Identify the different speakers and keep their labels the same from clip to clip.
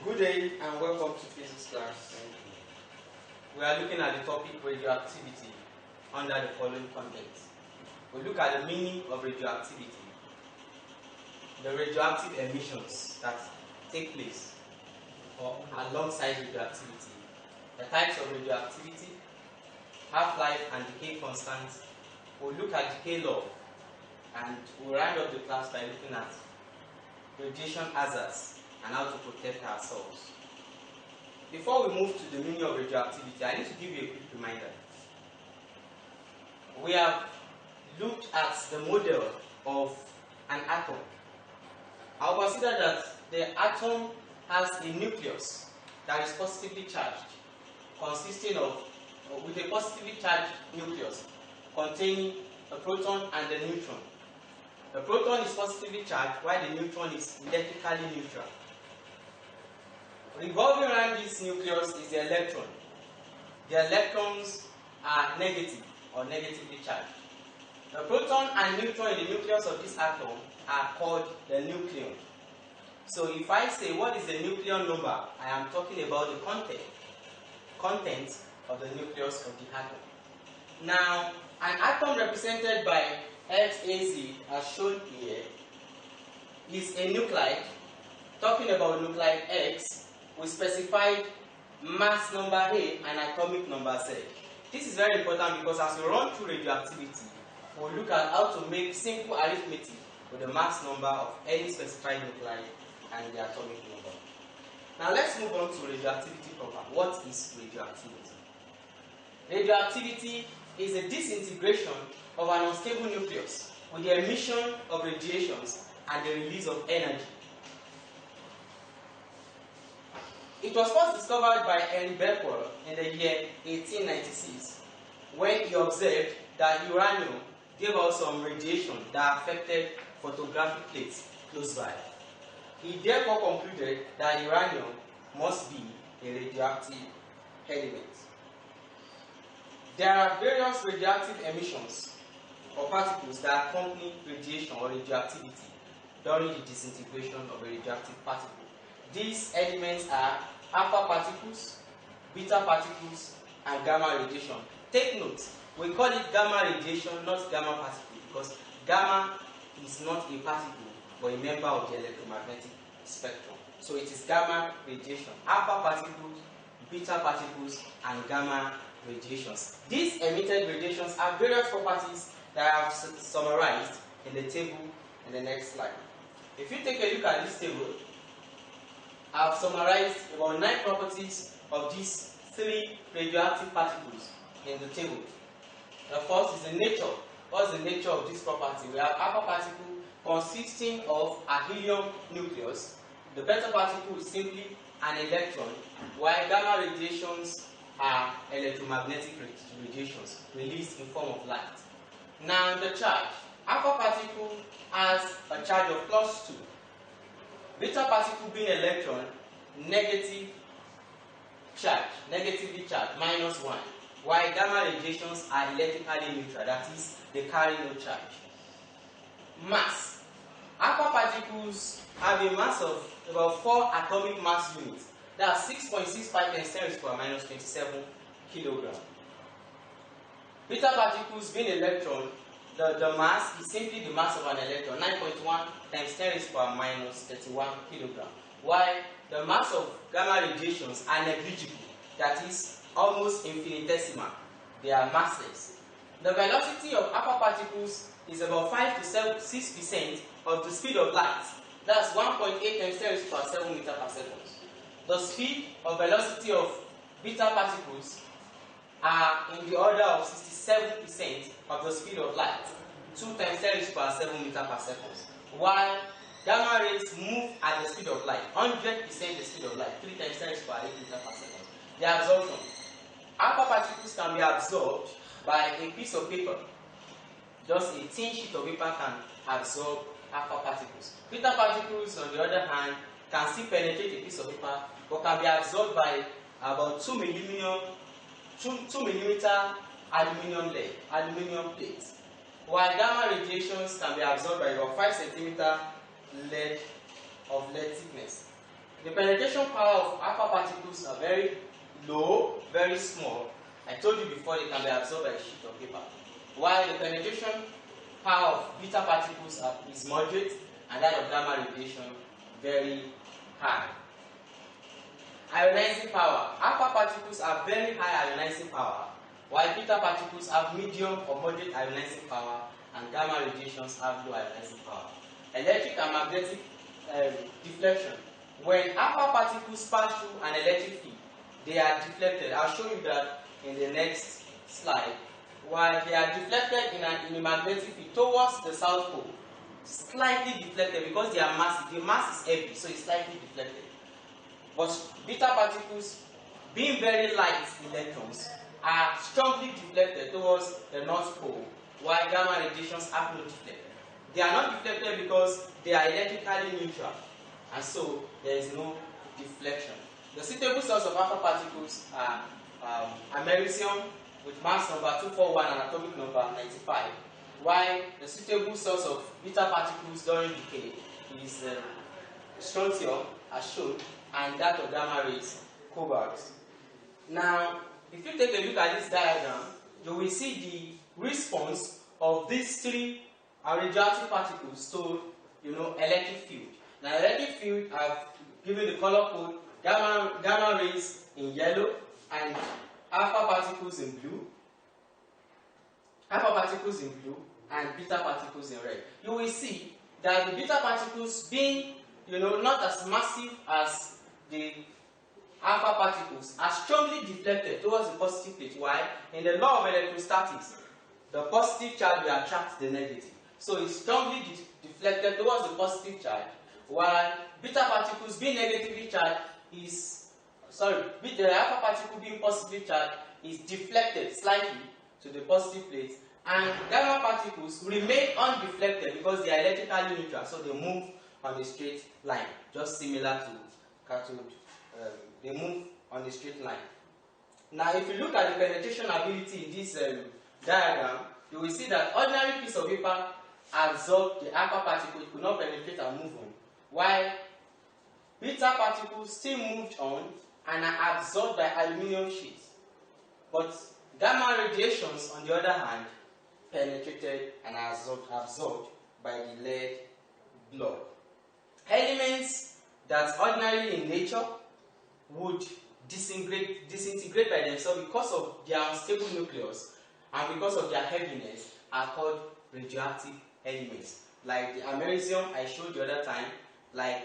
Speaker 1: Good day and welcome to physics class. We are looking at the topic radioactivity under the following context. We look at the meaning of radioactivity, the radioactive emissions that take place or alongside radioactivity, the types of radioactivity, half-life and decay constants. We'll look at decay law and we'll round up the class by looking at radiation hazards and how to protect ourselves. Before we move to the meaning of radioactivity, I need to give you a quick reminder. We have looked at the model of an atom. I'll consider that the atom has a nucleus that is positively charged, consisting of, with a positively charged nucleus containing a proton and a neutron. The proton is positively charged while the neutron is electrically neutral. Revolving around this nucleus is the electron. The electrons are negative or negatively charged. The proton and neutron in the nucleus of this atom are called the nucleon. So if I say what is the nucleon number, I am talking about the content of the nucleus of the atom. Now, an atom represented by XAZ as shown here is a nuclide. Talking about nuclide X, we specified mass number A and atomic number Z. This is very important because as we run through radioactivity, we'll look at how to make simple arithmetic with the mass number of any specified nuclide and the atomic number. Now let's move on to radioactivity proper. What is radioactivity? Radioactivity is a disintegration of an unstable nucleus with the emission of radiations and the release of energy. It was first discovered by Henry Becquerel in the year 1896 when he observed that uranium gave out some radiation that affected photographic plates close by. He therefore concluded that uranium must be a radioactive element. There are various radioactive emissions or particles that accompany radiation or radioactivity during the disintegration of a radioactive particle. These elements are alpha particles, beta particles, and gamma radiation. Take note, we call it gamma radiation, not gamma particle, because gamma is not a particle but a member of the electromagnetic spectrum. So it is gamma radiation, alpha particles, beta particles, and gamma radiations. These emitted radiations have various properties that I have summarized in the table in the next slide. If you take a look at this table, I have summarized about 9 properties of these 3 radioactive particles in the table. The first is the nature. What is the nature of this property? We have alpha particle consisting of a helium nucleus. The beta particle is simply an electron, while gamma radiations are electromagnetic radiations released in form of light. Now the charge. Alpha particle has a charge of +2. Beta particle being electron, negative charge, negatively charged, -1. While gamma radiations are electrically neutral, that is, they carry no charge. Mass. Alpha particles have a mass of about 4 atomic mass units. That's 6.65 × 10⁻⁻27 kg. Beta particles being electron, the mass is simply the mass of an electron, 9.1 × 10⁻31 kg. While the mass of gamma radiations are negligible, that is almost infinitesimal. They are massless. The velocity of alpha particles is about 5 to 6% of the speed of light. That's 1.8 × 10⁻⁷ meters per second. The speed or velocity of beta particles are in the order of 67% of the speed of light, 2 × 10⁻⁷ meters per second. While gamma rays move at the speed of light, 100% the speed of light, 3 × 10⁸ meters per second. The absorption. Alpha particles can be absorbed by a piece of paper. Just a thin sheet of paper can absorb alpha particles. Beta particles, on the other hand, can still penetrate a piece of paper, but can be absorbed by about 2 millimeter aluminum plates. While gamma radiations can be absorbed by about 5 centimeter lead thickness. The penetration power of alpha particles are very low, very small. I told you before they can be absorbed by a sheet of paper. While the penetration power of beta particles is moderate, and that of gamma radiation very high. Ionizing power. Alpha particles have very high ionizing power, while beta particles have medium or moderate ionizing power, and gamma radiations have low ionizing power. Electric and magnetic deflection. When alpha particles pass through an electric field, they are deflected. I'll show you that in the next slide. While they are deflected in a magnetic field towards the South Pole, slightly deflected because they are massive. The mass is heavy, so it's slightly deflected. But beta particles, being very light electrons, are strongly deflected towards the North Pole, while gamma radiations are not deflected. They are not deflected because they are electrically neutral, and so there is no deflection. The suitable source of alpha particles are americium with mass number 241 and atomic number 95, while the suitable source of beta particles during decay is strontium, as shown, and that of gamma rays, cobalt. Now, if you take a look at this diagram, you will see the response of these three radioactive particles to electric field. Now, electric field, I've given the color code gamma rays in yellow and alpha particles in blue, and beta particles in red. You will see that the beta particles, being not as massive as the alpha particles, are strongly deflected towards the positive plate. Why? In the law of electrostatics, the positive charge will attract the negative. So it's strongly deflected towards the positive charge, while beta particles, being negatively charged, the alpha particle being positively charged is deflected slightly to the positive plate, and gamma particles remain undeflected because they are electrically neutral, so they move on a straight line, just similar to cathode. They move on a straight line. Now, if you look at the penetration ability in this diagram, you will see that ordinary piece of paper absorbed the alpha particle, it could not penetrate and move on, while beta particles still moved on and are absorbed by aluminium sheets. But gamma radiations, on the other hand, penetrated and are absorbed by the lead blood. Elements that ordinarily in nature would disintegrate by themselves because of their unstable nucleus and because of their heaviness are called radioactive elements, like the americium I showed the other time, like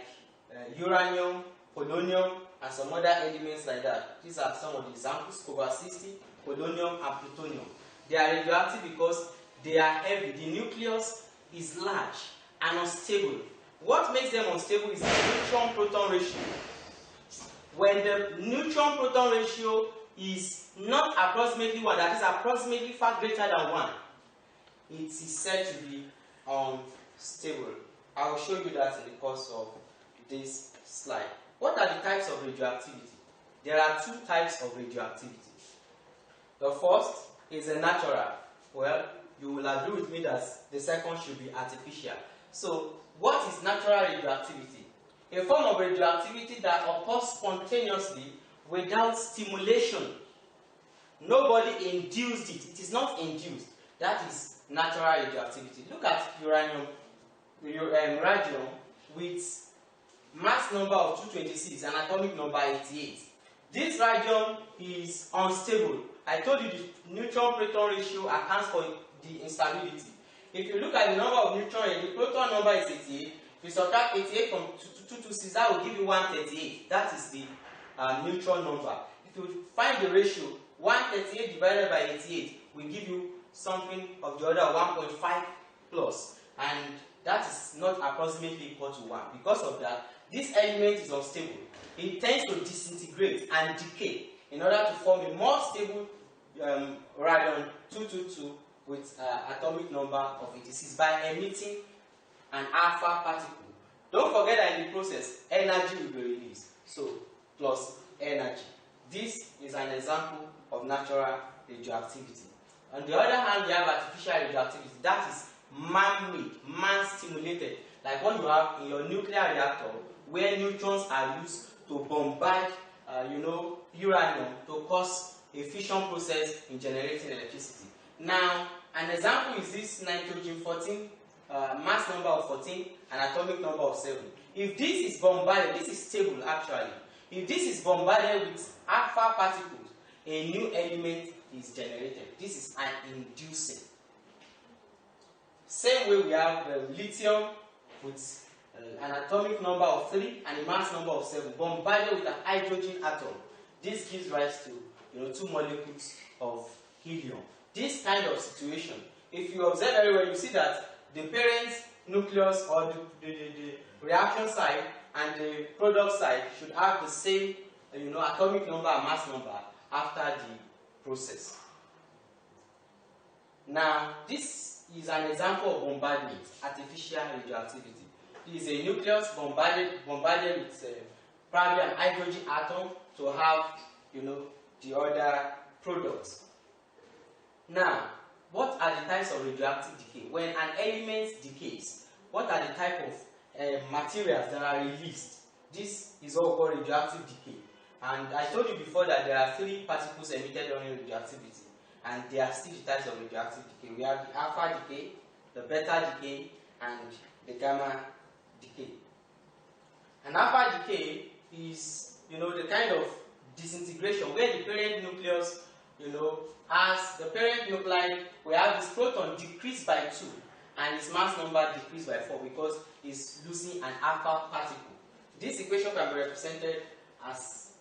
Speaker 1: uranium, polonium, and some other elements like that. These are some of the examples: cobalt 60, polonium, and plutonium. They are radioactive because they are heavy. The nucleus is large and unstable. What makes them unstable is the neutron-proton ratio. When the neutron-proton ratio is not approximately 1, that is approximately far greater than 1, it is said to be unstable. I will show you that in the course of this slide. What are the types of radioactivity? There are two types of radioactivity. The first is a natural. Well, you will agree with me that the second should be artificial. So, what is natural radioactivity? A form of radioactivity that occurs spontaneously without stimulation. Nobody induced it. It is not induced. That is natural radioactivity. Look at uranium, radium, with mass number of 226 and atomic number 88. This radium is unstable. I told you the neutron-proton ratio accounts for the instability. If you look at the number of neutrons, the proton number is 88. If you subtract 88 from 226, that will give you 138. That is the neutron number. If you find the ratio, 138 divided by 88 will give you something of the order of 1.5 plus. And that is not approximately equal to 1. Because of that, this element is unstable. It tends to disintegrate and decay in order to form a more stable radium-222 with atomic number of 86 by emitting an alpha particle. Don't forget that in the process, energy will be released. So, plus energy. This is an example of natural radioactivity. On the other hand, we have artificial radioactivity. That is man-made, man-stimulated. Like what you have in your nuclear reactor, where neutrons are used to bombard uranium to cause a fission process in generating electricity. Now, an example is this nitrogen 14, mass number of 14 and atomic number of 7. If this is bombarded, this is stable actually. If this is bombarded with alpha particles, a new element is generated. This is an inducing. Same way we have lithium with an atomic number of 3 and a mass number of 7 bombarded with an hydrogen atom. This gives rise to 2 molecules of helium. This kind of situation, if you observe very well, you see that the parent nucleus or the reaction side and the product side should have the same atomic number and mass number after the process. Now, this is an example of bombardment, artificial radioactivity. This is a nucleus bombarded with probably an hydrogen atom to have the other products. Now, what are the types of radioactive decay? When an element decays, what are the type of materials that are released? This is all called radioactive decay. And I told you before that there are 3 particles emitted during radioactivity, and there are still the types of radioactive decay. We have the alpha decay, the beta decay, and the gamma decay. An alpha decay is the kind of disintegration where the parent nucleus as the parent nuclei, we have this proton decreased by 2 and its mass number decreased by 4 because it's losing an alpha particle. This equation can be represented as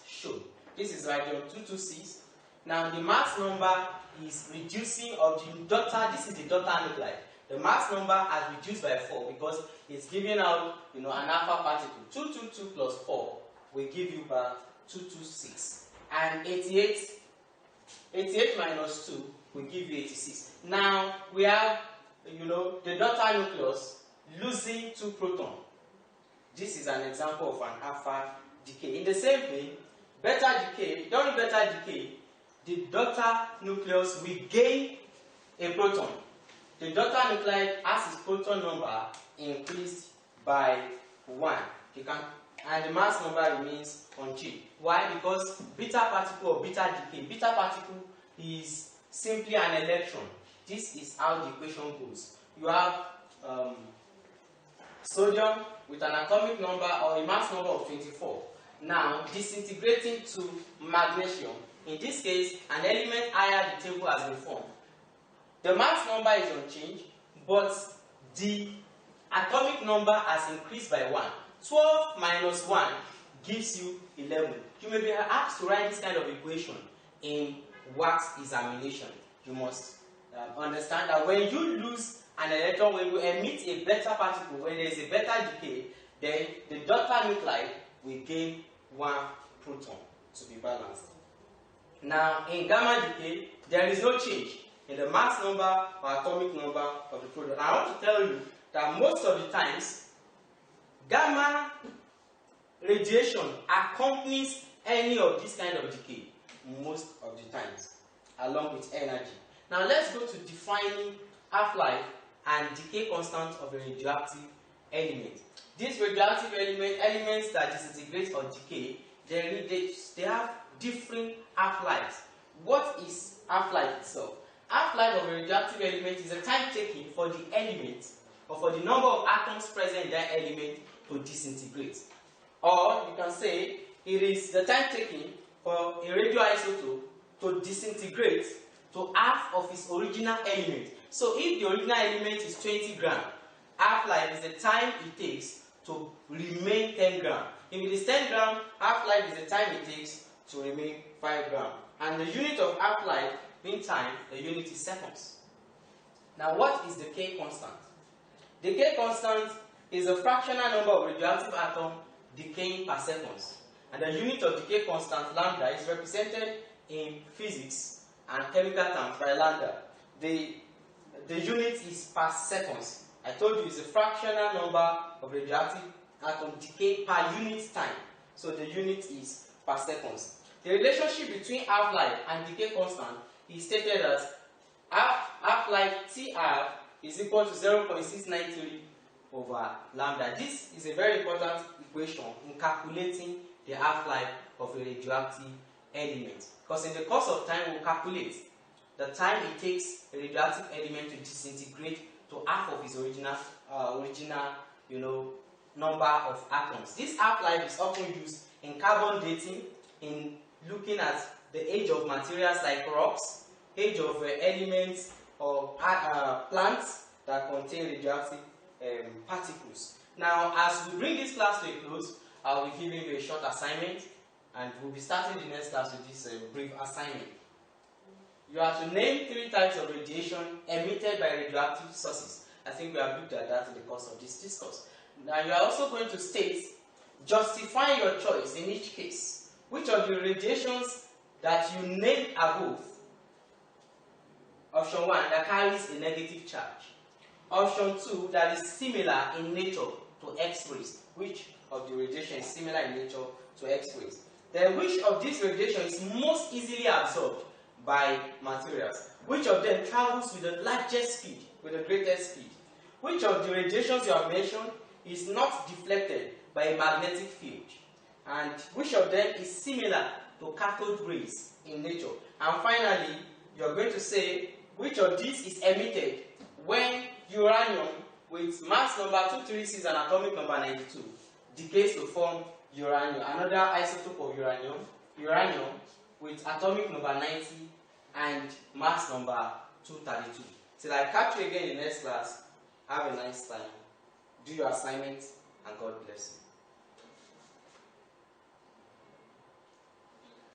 Speaker 1: shown. This is radium-226. Now the mass number is reducing of the daughter. This is the daughter nuclei. The mass number has reduced by 4 because it's giving out an alpha particle. 222 plus 4 will give you back 226, and 88 minus 2 will give you 86. Now we have the daughter nucleus losing 2 protons. This is an example of an alpha decay. In the same vein, beta decay, during beta decay, the daughter nucleus will gain a proton. The daughter nuclei has its proton number increased by 1. And the mass number remains unchanged. Why? Because beta particle or beta decay. Beta particle is simply an electron. This is how the equation goes. You have sodium with an atomic number or a mass number of 24. Now disintegrating to magnesium. In this case, an element higher the table has been formed. The mass number is unchanged, but the atomic number has increased by 1. 12 minus 1 gives you 11. You may be asked to write this kind of equation in wax examination. You must understand that when you lose an electron, when you emit a beta particle, when there is a beta decay, then the daughter nuclei will gain 1 proton to be balanced. Now, in gamma decay, there is no change in the mass number or atomic number of the product. I want to tell you that most of the times, gamma radiation accompanies any of this kind of decay most of the times, along with energy. Now let's go to defining half-life and decay constant of a radioactive element. These radioactive elements that disintegrate or decay, they have different half-lives. What is half-life itself? Half-life of a radioactive element is a time taken for the element or for the number of atoms present in that element to disintegrate. Or you can say it is the time taken for a radioisotope to disintegrate to half of its original element. So if the original element is 20 grams, half-life is the time it takes to remain 10 grams. If it is 10 grams, half-life is the time it takes to remain 5 grams. And the unit of half-life in time, the unit is seconds. Now what is the K constant? The K constant is the fractional number of radioactive atoms decaying per seconds. And the unit of decay constant, lambda, is represented in physics and chemical terms by lambda. The unit is per seconds. I told you it's a fractional number of radioactive atoms decay per unit time. So the unit is per seconds. The relationship between half-life and decay constant is stated as half-life TR is equal to 0.693 over lambda. This is a very important equation in calculating the half-life of a radioactive element. Because in the course of time, we'll calculate the time it takes a radioactive element to disintegrate to half of its original number of atoms. This half-life is often used in carbon dating, in looking at the age of materials like rocks, age of elements or plants that contain radioactive particles. Now, as we bring this class to a close, I will be giving you a short assignment, and we'll be starting the next class with this brief assignment. You are to name 3 types of radiation emitted by radioactive sources. I think we have looked at that in the course of this discourse. Now, you are also going to state, justify your choice in each case. Which of the radiations that you named above, option 1, that carries a negative charge, option 2, that is similar in nature to X-rays. Which of the radiation is similar in nature to X-rays? Then which of these radiations is most easily absorbed by materials? Which of them travels with the largest speed, with the greatest speed? Which of the radiations you have mentioned is not deflected by a magnetic field? And which of them is similar to cathode rays in nature? And finally, you are going to say which of these is emitted when uranium with mass number 236 and atomic number 92 decays to form uranium, another isotope of uranium with atomic number 90 and mass number 232. Till I catch you again in the next class, have a nice time. Do your assignment and God bless you.